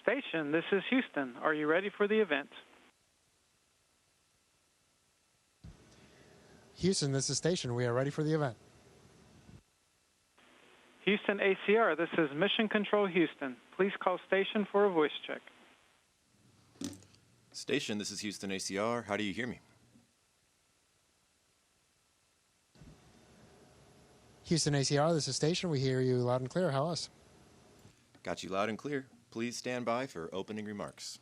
Station, this is Houston. Are you ready for the event? Houston, this is Station. We are ready for the event. Houston ACR, this is Mission Control Houston. Please call Station for a voice check. Station, this is Houston ACR. How do you hear me? Houston ACR, this is Station. We hear you loud and clear. How else? Got you loud and clear. Please stand by for opening remarks.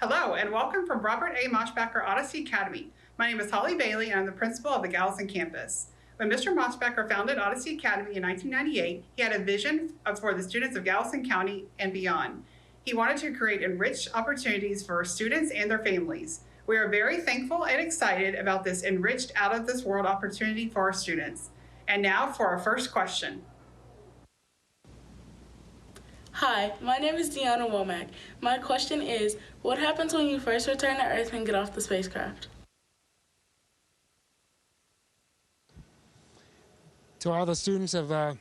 Hello, and welcome from Robert A. Moschbacher Odyssey Academy. My name is Holly Bailey, and I'm the principal of the Galveston campus. When Mr. Moschbacher founded Odyssey Academy in 1998, he had a vision for the students of Galveston County and beyond. He wanted to create enriched opportunities for students and their families. We are very thankful and excited about this enriched out-of-this-world opportunity for our students. And now for our first question. Hi, my name is Deanna Womack. My question is, what happens when you first return to Earth and get off the spacecraft? To all the students of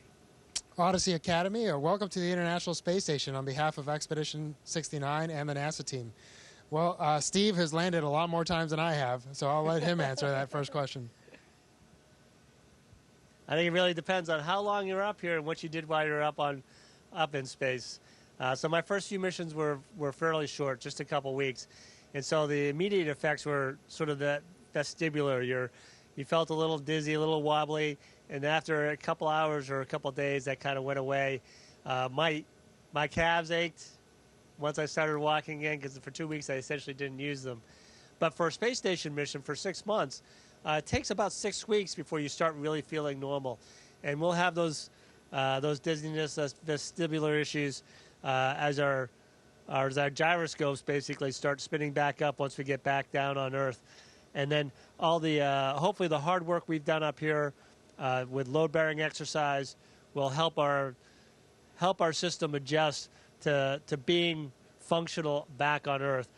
Odyssey Academy, welcome to the International Space Station on behalf of Expedition 69 and the NASA team. Well, Steve has landed a lot more times than I have, so I'll let him answer that first question. I think it really depends on how long you're up here and what you did while you're up in space. So my first few missions were fairly short, just a couple weeks. And so the immediate effects were sort of that vestibular. You felt a little dizzy, a little wobbly, and after a couple hours or a couple days, that kind of went away. My calves ached once I started walking again, because for 2 weeks I essentially didn't use them. But for a space station mission for 6 months, it takes about 6 weeks before you start really feeling normal. And we'll have those dizziness, those vestibular issues as our gyroscopes basically start spinning back up once we get back down on Earth. And then all the hopefully the hard work we've done up here with load-bearing exercise will help our system adjust to being functional back on Earth.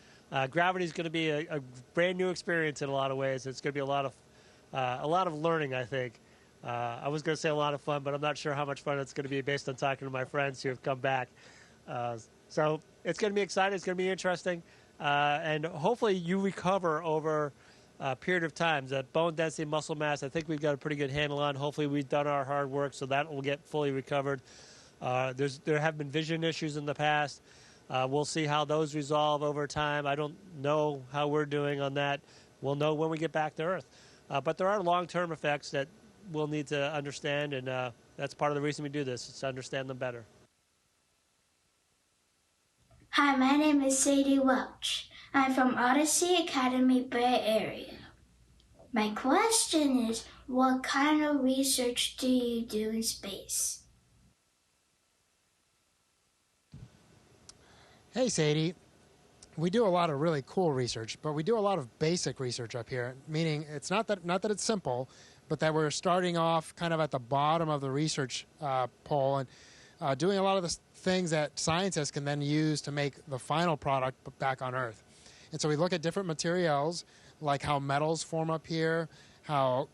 Gravity is going to be a brand new experience in a lot of ways. It's going to be a lot of learning, I think. I was going to say a lot of fun, but I'm not sure how much fun it's going to be based on talking to my friends who have come back. So it's going to be exciting. It's going to be interesting. And hopefully you recover over a period of time. That bone density, muscle mass, I think we've got a pretty good handle on. Hopefully we've done our hard work, so that will get fully recovered. There have been vision issues in the past. We'll see how those resolve over time. I don't know how we're doing on that. We'll know when we get back to Earth. But there are long-term effects that we'll need to understand, and that's part of the reason we do this, is to understand them better. Hi, my name is Sadie Welch. I'm from Odyssey Academy, Bay Area. My question is, what kind of research do you do in space? Hey, Sadie. We do a lot of really cool research, but we do a lot of basic research up here, meaning it's not that it's simple, but that we're starting off kind of at the bottom of the research pole and doing a lot of the things that scientists can then use to make the final product back on Earth. And so we look at different materials, like how metals form up here, how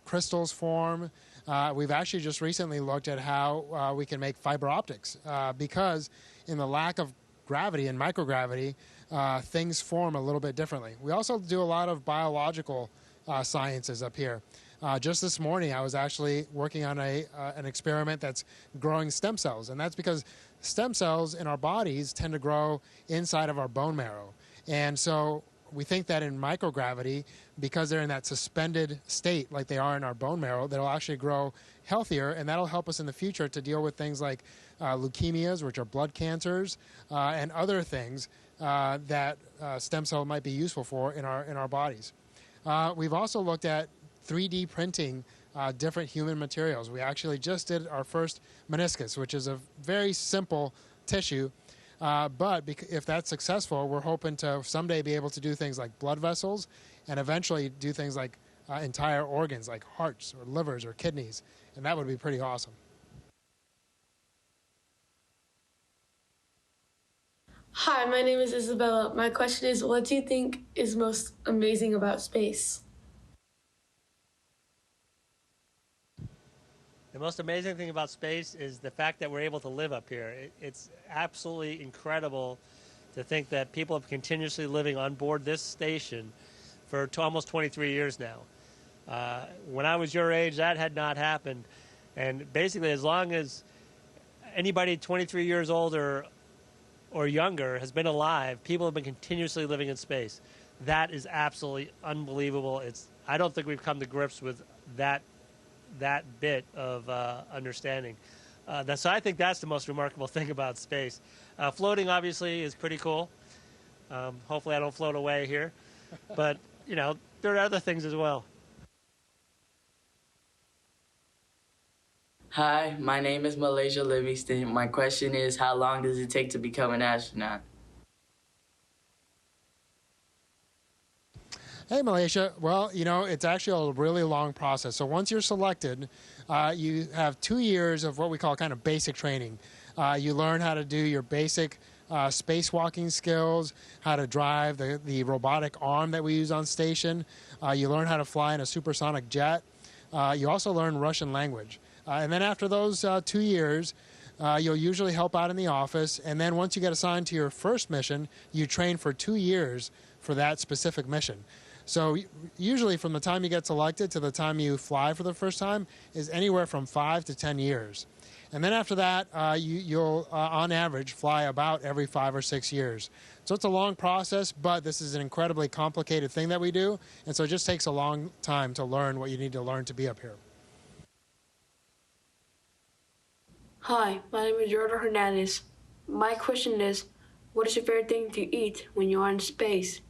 crystals form. We've actually just recently looked at how we can make fiber optics, because in the lack of gravity and microgravity, things form a little bit differently. We also do a lot of biological sciences up here. Just this morning, I was actually working on an experiment that's growing stem cells, and that's because stem cells in our bodies tend to grow inside of our bone marrow. And so we think that in microgravity, because they're in that suspended state like they are in our bone marrow, they'll actually grow healthier, and that'll help us in the future to deal with things like leukemias, which are blood cancers, and other things that stem cell might be useful for in our bodies. We've also looked at 3D printing different human materials. We actually just did our first meniscus, which is a very simple tissue. But if that's successful, we're hoping to someday be able to do things like blood vessels and eventually do things like entire organs like hearts or livers or kidneys. And that would be pretty awesome. Hi, my name is Isabella. My question is, what do you think is most amazing about space? The most amazing thing about space is the fact that we're able to live up here. It's absolutely incredible to think that people have been continuously living on board this station for almost 23 years now. When I was your age, that had not happened. And basically, as long as anybody 23 years old or younger has been alive, people have been continuously living in space. That is absolutely unbelievable. I don't think we've come to grips with that bit of understanding. So I think that's the most remarkable thing about space. Floating, obviously, is pretty cool. Hopefully I don't float away here. But, there are other things as well. Hi, my name is Malaysia Livingston. My question is, how long does it take to become an astronaut? Hey, Malaysia. Well, it's actually a really long process. So once you're selected, you have 2 years of what we call kind of basic training. You learn how to do your basic spacewalking skills, how to drive the robotic arm that we use on station. You learn how to fly in a supersonic jet. You also learn Russian language. And then after those 2 years, you'll usually help out in the office. And then once you get assigned to your first mission, you train for 2 years for that specific mission. So usually from the time you get selected to the time you fly for the first time is anywhere from 5 to 10 years. And then after that, you'll, on average, fly about every 5 or 6 years. So it's a long process, but this is an incredibly complicated thing that we do. And so it just takes a long time to learn what you need to learn to be up here. Hi, my name is Jordan Hernandez. My question is, what is your favorite thing to eat when you are in space?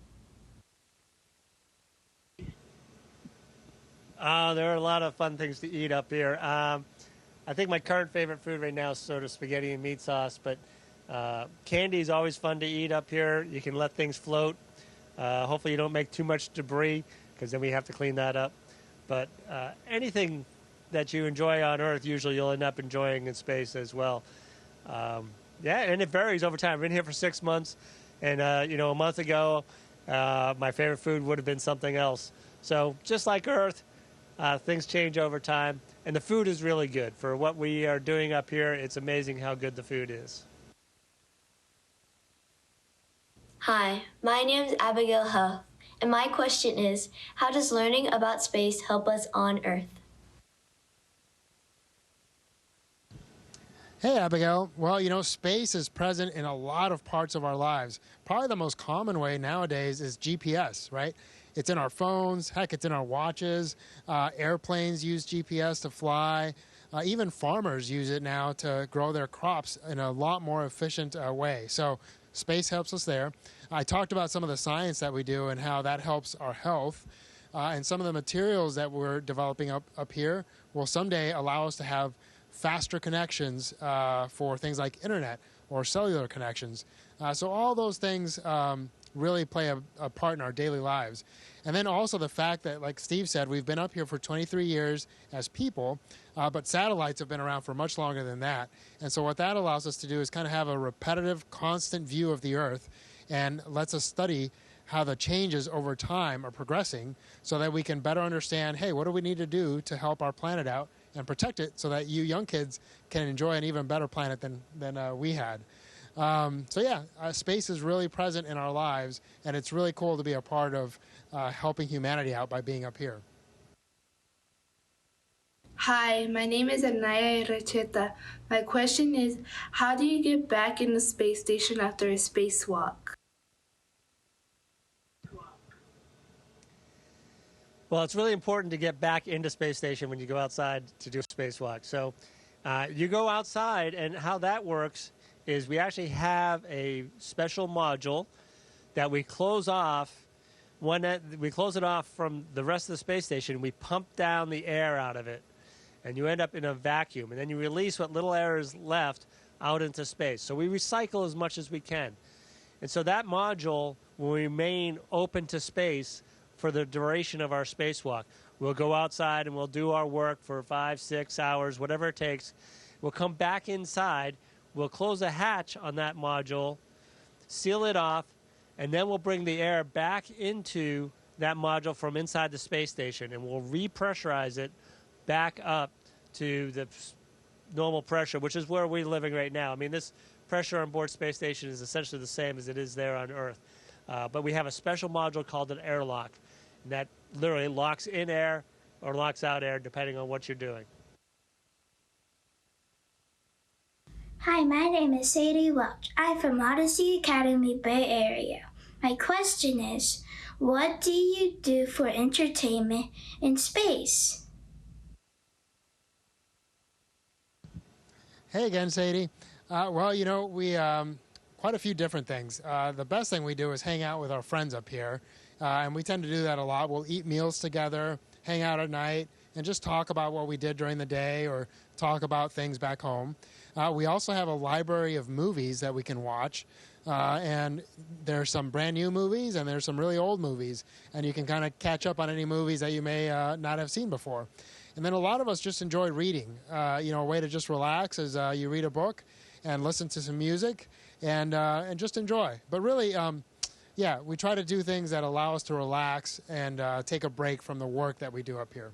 There are a lot of fun things to eat up here. I think my current favorite food right now is sort of spaghetti and meat sauce, but candy is always fun to eat up here. You can let things float. Hopefully you don't make too much debris, because then we have to clean that up. But anything that you enjoy on Earth, usually you'll end up enjoying in space as well. And it varies over time. I've been here for 6 months, and a month ago, my favorite food would have been something else. So just like Earth, things change over time, and the food is really good. For what we are doing up here, it's amazing how good the food is. Hi, my name is Abigail Huff, and my question is, how does learning about space help us on Earth? Hey, Abigail. Well, space is present in a lot of parts of our lives. Probably the most common way nowadays is GPS, right? It's in our phones. Heck, it's in our watches. Airplanes use GPS to fly. Even farmers use it now to grow their crops in a lot more efficient way. So space helps us there. I talked about some of the science that we do and how that helps our health. And some of the materials that we're developing up here will someday allow us to have faster connections for things like internet or cellular connections. So all those things really play a part in our daily lives. And then also the fact that, like Steve said, we've been up here for 23 years as people, but satellites have been around for much longer than that. And so what that allows us to do is kind of have a repetitive, constant view of the Earth and lets us study how the changes over time are progressing so that we can better understand, hey, what do we need to do to help our planet out and protect it so that you young kids can enjoy an even better planet than we had. Space is really present in our lives, and it's really cool to be a part of helping humanity out by being up here. Hi, my name is Anaya Recheta. My question is, how do you get back in the space station after a spacewalk? Well, it's really important to get back into space station when you go outside to do a spacewalk. So you go outside, and how that works is we actually have a special module that we close off. We close it off from the rest of the space station. We pump down the air out of it, and you end up in a vacuum. And then you release what little air is left out into space. So we recycle as much as we can. And so that module will remain open to space for the duration of our spacewalk. We'll go outside and we'll do our work for 5, 6 hours, whatever it takes. We'll come back inside. We'll close a hatch on that module, seal it off, and then we'll bring the air back into that module from inside the space station, and we'll repressurize it back up to the normal pressure, which is where we're living right now. I mean, this pressure on board space station is essentially the same as it is there on Earth. But we have a special module called an airlock, and that literally locks in air or locks out air depending on what you're doing. Hi, my name is Sadie Welch. I'm from Odyssey Academy, Bay Area. My question is, what do you do for entertainment in space? Hey again, Sadie. Well, you know, we quite a few different things. The best thing we do is hang out with our friends up here, and we tend to do that a lot. We'll eat meals together, hang out at night, and just talk about what we did during the day or talk about things back home. We also have a library of movies that we can watch, and there's some brand new movies and there's some really old movies, and you can kind of catch up on any movies that you may not have seen before. And then a lot of us just enjoy reading. You know, a way to just relax is you read a book and listen to some music and just enjoy. But really, yeah, we try to do things that allow us to relax and take a break from the work that we do up here.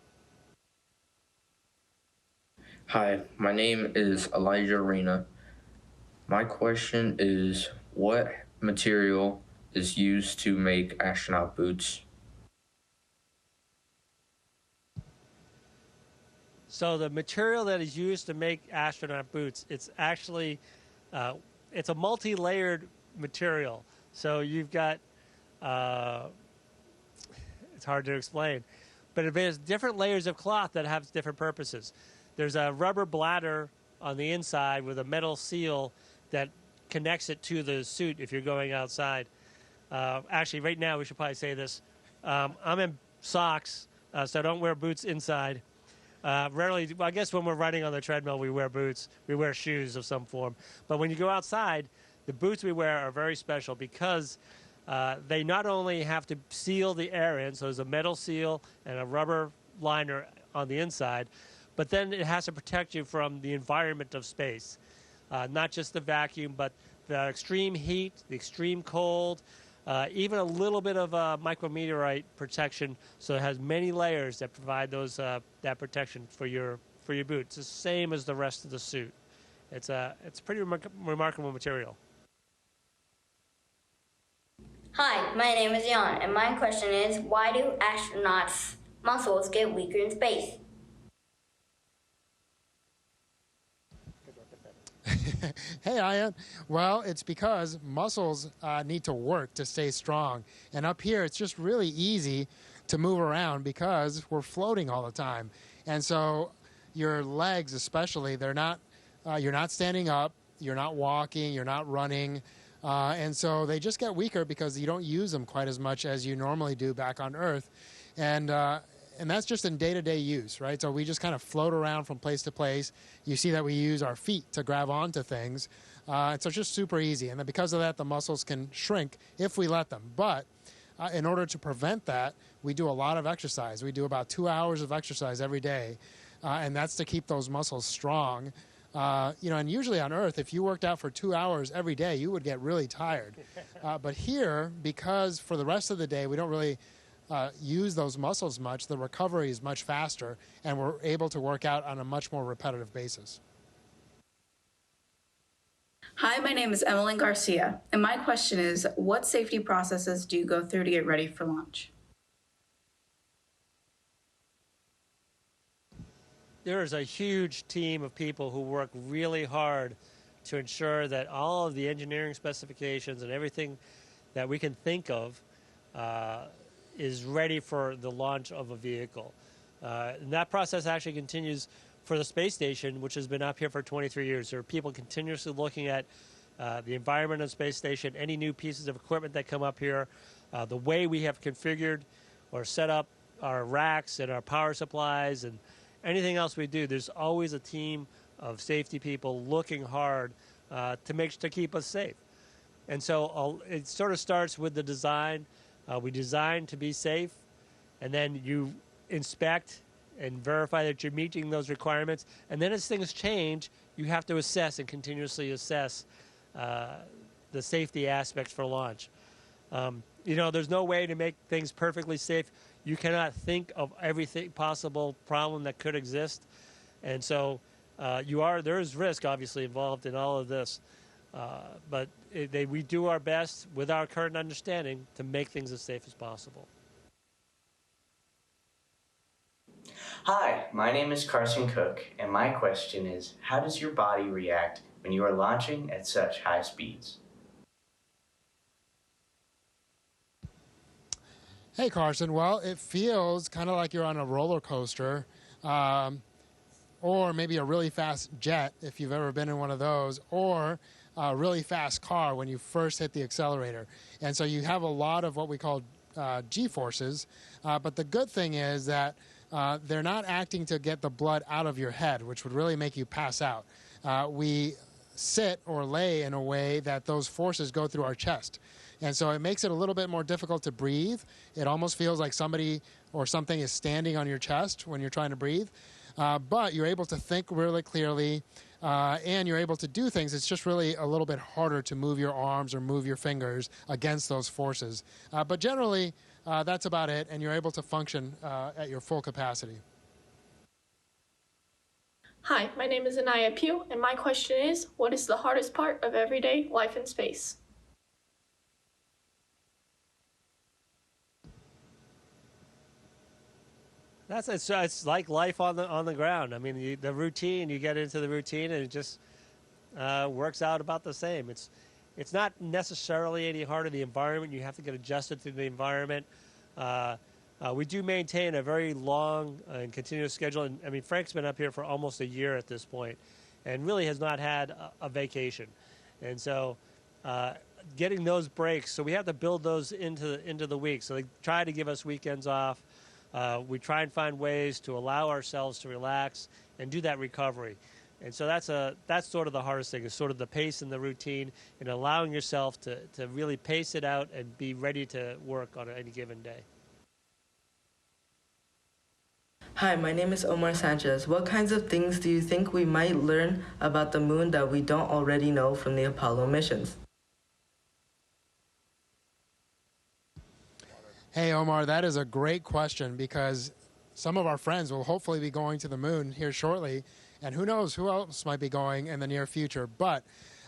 Hi, my name is Elijah Arena. My question is, what material is used to make astronaut boots? So the material that is used to make astronaut boots, it's actually, it's a multi-layered material. So you've got, it's hard to explain, but there's different layers of cloth that have different purposes. There's a rubber bladder on the inside with a metal seal that connects it to the suit if you're going outside. Actually, right now, we should probably say this. I'm in socks, so I don't wear boots inside. Rarely, well, I guess when we're running on the treadmill, we wear boots. We wear shoes of some form. But when you go outside, the boots we wear are very special because they not only have to seal the air in, so there's a metal seal and a rubber liner on the inside, but then it has to protect you from the environment of space. Not just the vacuum, but the extreme heat, the extreme cold, even a little bit of micrometeorite protection. So it has many layers that provide those that protection for your boots. It's the same as the rest of the suit. It's pretty remarkable material. Hi, my name is Jan, and my question is, why do astronauts' muscles get weaker in space? Hey, Ian. Well, it's because muscles need to work to stay strong. And up here, it's just really easy to move around because we're floating all the time. And so your legs especially, they're not, you're not standing up, you're not walking, you're not running. And so they just get weaker because you don't use them quite as much as you normally do back on Earth. And that's just in day-to-day use, right? So we just kind of float around from place to place. You see that we use our feet to grab onto things. And so it's just super easy. And then because of that, the muscles can shrink if we let them. But in order to prevent that, we do a lot of exercise. We do about 2 hours of exercise every day. And that's to keep those muscles strong. You know, and usually on Earth, if you worked out for 2 hours every day, you would get really tired. But here, because for the rest of the day, we don't really use those muscles much, the recovery is much faster, and we're able to work out on a much more repetitive basis. Hi, my name is Emmeline Garcia, and my question is, what safety processes do you go through to get ready for launch? There is a huge team of people who work really hard to ensure that all of the engineering specifications and everything that we can think of is ready for the launch of a vehicle. And that process actually continues for the space station, which has been up here for 23 years. There are people continuously looking at the environment of the space station, any new pieces of equipment that come up here, the way we have configured or set up our racks and our power supplies and anything else we do. There's always a team of safety people looking hard to keep us safe. And so it sort of starts with the design. We design to be safe, and then you inspect and verify that you're meeting those requirements. And then as things change, you have to assess and continuously assess the safety aspects for launch. You know, there's no way to make things perfectly safe. You cannot think of everything possible problem that could exist. And so there is risk, obviously, involved in all of this. But we do our best with our current understanding to make things as safe as possible. Hi, my name is Carson Cook, and my question is, how does your body react when you are launching at such high speeds? Hey, Carson. Well, it feels kind of like you're on a roller coaster, or maybe a really fast jet, if you've ever been in one of those, or a really fast car when you first hit the accelerator. And so you have a lot of what we call G-forces, but the good thing is that they're not acting to get the blood out of your head, which would really make you pass out. We sit or lay in a way that those forces go through our chest. And so it makes it a little bit more difficult to breathe. It almost feels like somebody or something is standing on your chest when you're trying to breathe. But you're able to think really clearly, and you're able to do things. It's just really a little bit harder to move your arms or move your fingers against those forces. But generally, that's about it, and you're able to function at your full capacity. Hi, my name is Anaya Pugh, and my question is, what is the hardest part of everyday life in space? It's like life on the ground. I mean, the routine, you get into the routine, and it just works out about the same. It's not necessarily any harder. The environment, you have to get adjusted to the environment. We do maintain a very long and continuous schedule. And I mean, Frank's been up here for almost a year at this point, and really has not had a vacation. And so, getting those breaks, so we have to build those into the week. So they try to give us weekends off. We try and find ways to allow ourselves to relax and do that recovery. And so that's sort of the hardest thing, is sort of the pace and the routine, and allowing yourself to really pace it out and be ready to work on any given day. Hi, my name is Omar Sanchez. What kinds of things do you think we might learn about the moon that we don't already know from the Apollo missions? Hey, Omar, that is a great question, because some of our friends will hopefully be going to the moon here shortly, and who knows who else might be going in the near future. But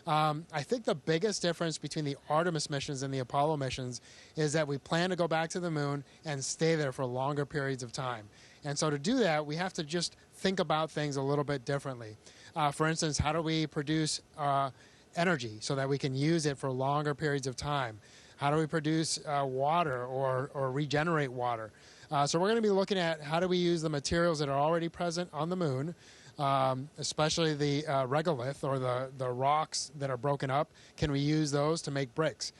I think the biggest difference between the Artemis missions and the Apollo missions is that we plan to go back to the moon and stay there for longer periods of time. And so to do that, we have to just think about things a little bit differently. For instance, how do we produce energy so that we can use it for longer periods of time? How do we produce water or regenerate water? So we're going to be looking at how do we use the materials that are already present on the moon, especially the regolith, or the rocks that are broken up. Can we use those to make bricks?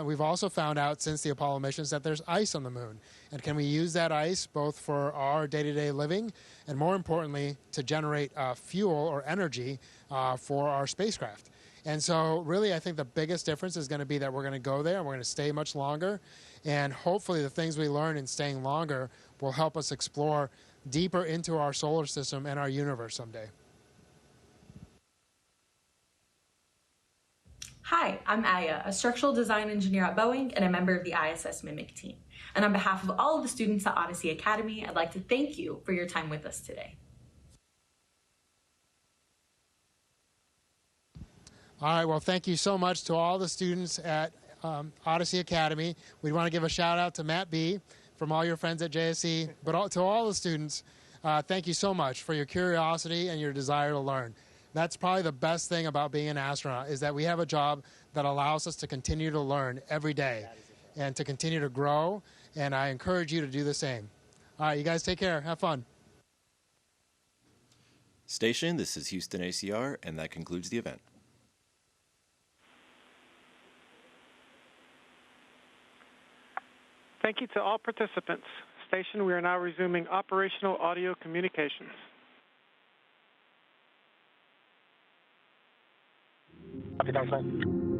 We've also found out since the Apollo missions that there's ice on the moon. And can we use that ice both for our day-to-day living and, more importantly, to generate fuel or energy for our spacecraft? And so really, I think the biggest difference is going to be that we're going to go there and we're going to stay much longer. And hopefully the things we learn in staying longer will help us explore deeper into our solar system and our universe someday. Hi, I'm Aya, a structural design engineer at Boeing and a member of the ISS Mimic team. And on behalf of all of the students at Odyssey Academy, I'd like to thank you for your time with us today. All right, well, thank you so much to all the students at Odyssey Academy. We want to give a shout out to Matt B. from all your friends at JSC, but to all the students, thank you so much for your curiosity and your desire to learn. That's probably the best thing about being an astronaut, is that we have a job that allows us to continue to learn every day and to continue to grow, and I encourage you to do the same. All right, you guys take care. Have fun. Station, this is Houston ACR, and that concludes the event. Thank you to all participants. Station, we are now resuming operational audio communications. Copy, thanks, man.